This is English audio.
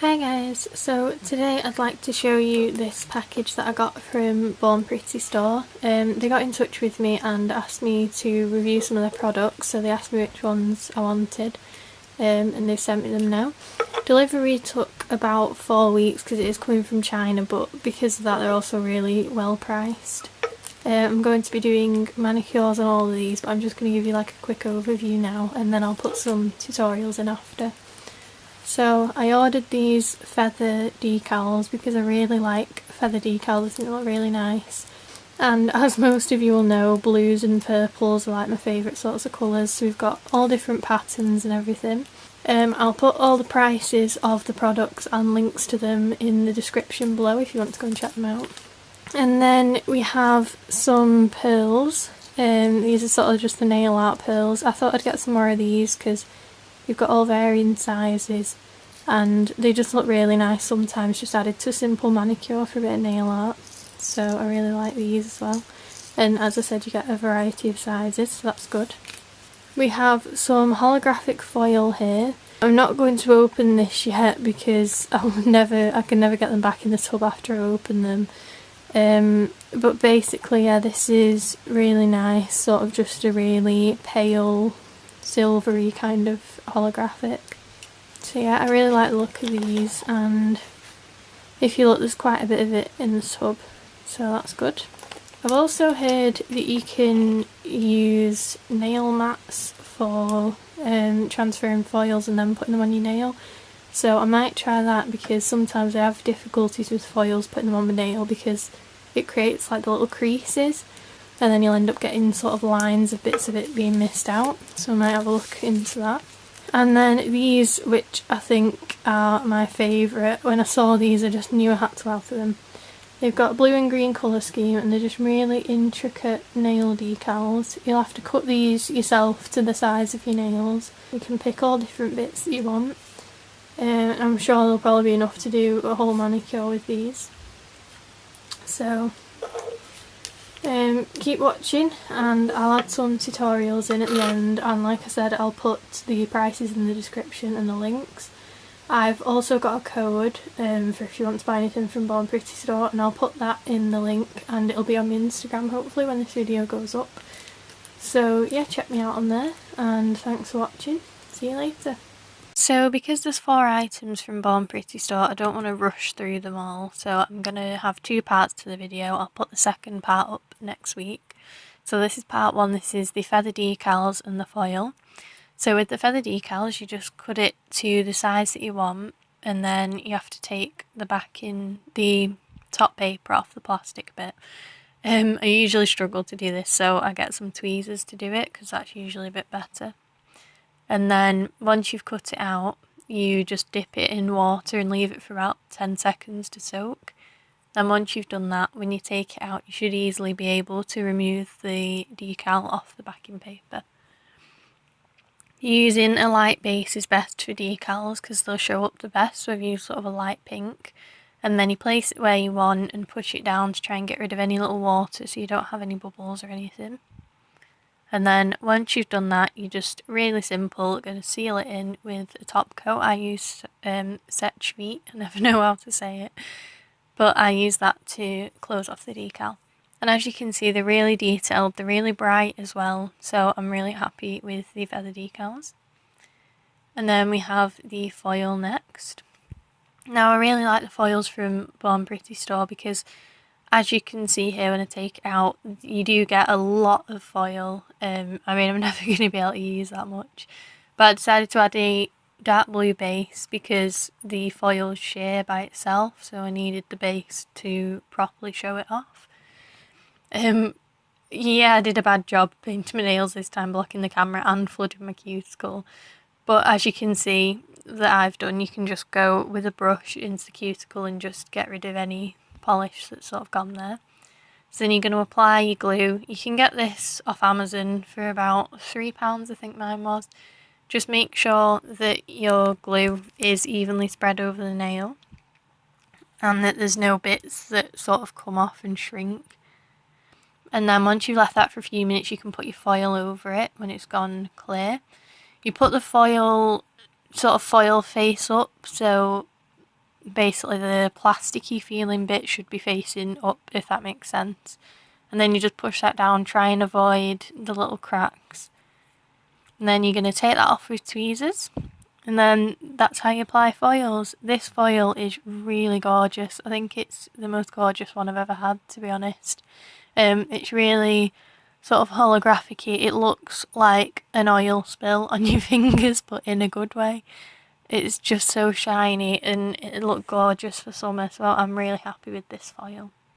Hi guys, so today I'd like to show you this package that I got from Born Pretty Store. They got in touch with me and asked me to review some of their products, so they asked me which ones I wanted, and they've sent me them now. Delivery took about 4 weeks because it is coming from China, but because of that they're also really well priced. I'm going to be doing manicures on all of these, but I'm just going to give you like a quick overview now, and then I'll put some tutorials in after. So I ordered these feather decals because I really like feather decals, I think they look really nice. And as most of you will know, blues and purples are like my favourite sorts of colours, so we've got all different patterns and everything. I'll put all the prices of the products and links to them in the description below if you want to go and check them out. And then we have some pearls. These are sort of just the nail art pearls. I thought I'd get some more of these because you've got all varying sizes and they just look really nice sometimes, just added to a simple manicure for a bit of nail art. So I really like these as well. And as I said, you get a variety of sizes, so that's good. We have some holographic foil here. I'm not going to open this yet because I can never get them back in the tub after I open them. But basically, yeah, this is really nice, sort of just a really pale silvery kind of holographic. So yeah, I really like the look of these, and if you look, there's quite a bit of it in the tub, so that's good. I've also heard that you can use nail mats for transferring foils and then putting them on your nail. So I might try that because sometimes I have difficulties with foils putting them on my nail because it creates like the little creases and then you'll end up getting sort of lines of bits of it being missed out. So I might have a look into that. And then these, which I think are my favourite. When I saw these I just knew I had to have them. They've got blue and green colour scheme and they're just really intricate nail decals. You'll have to cut these yourself to the size of your nails. You can pick all different bits that you want. I'm sure there'll probably be enough to do a whole manicure with these. So keep watching and I'll add some tutorials in at the end, and like I said, I'll put the prices in the description and the links. I've also got a code for if you want to buy anything from Born Pretty Store, and I'll put that in the link and it'll be on my Instagram hopefully when this video goes up. So yeah, check me out on there and thanks for watching. See you later. So because there's 4 items from Born Pretty Store, I don't want to rush through them all, so I'm going to have 2 parts to the video. I'll put the second part up next week. So this is part 1, this is the feather decals and the foil. So with the feather decals, you just cut it to the size that you want, and then you have to take the backing, the top paper off the plastic bit. I usually struggle to do this, so I get some tweezers to do it because that's usually a bit better. And then once you've cut it out, you just dip it in water and leave it for about 10 seconds to soak. Then once you've done that, when you take it out, you should easily be able to remove the decal off the backing paper. Using a light base is best for decals because they'll show up the best, so I've used sort of a light pink. And then you place it where you want and push it down to try and get rid of any little water so you don't have any bubbles or anything. And then once you've done that, you're just really simple going to seal it in with a top coat. I use Set Sweet, I never know how to say it, but I use that to close off the decal. And as you can see, they're really detailed, they're really bright as well, so I'm really happy with the feather decals. And then we have the foil next. Now I really like the foils from Born Pretty Store because as you can see here when I take it out, you do get a lot of foil. I mean, I'm never going to be able to use that much. But I decided to add a dark blue base because the foils sheer by itself, so I needed the base to properly show it off. Yeah, I did a bad job painting my nails this time, blocking the camera and flooding my cuticle. But as you can see that I've done, you can just go with a brush into the cuticle and just get rid of any polish that's sort of gone there. So then you're going to apply your glue. You can get this off Amazon for about £3, I think mine was. Just make sure that your glue is evenly spread over the nail and that there's no bits that sort of come off and shrink. And then once you've left that for a few minutes, you can put your foil over it when it's gone clear. You put the foil sort of foil face up, so basically the plasticky feeling bit should be facing up, if that makes sense. And then you just push that down, try and avoid the little cracks. And then you're going to take that off with tweezers. And then that's how you apply foils. This foil is really gorgeous. I think it's the most gorgeous one I've ever had, to be honest. It's really sort of holographic-y. It looks like an oil spill on your fingers, but in a good way. It's just so shiny and it looked gorgeous for summer, so I'm really happy with this foil.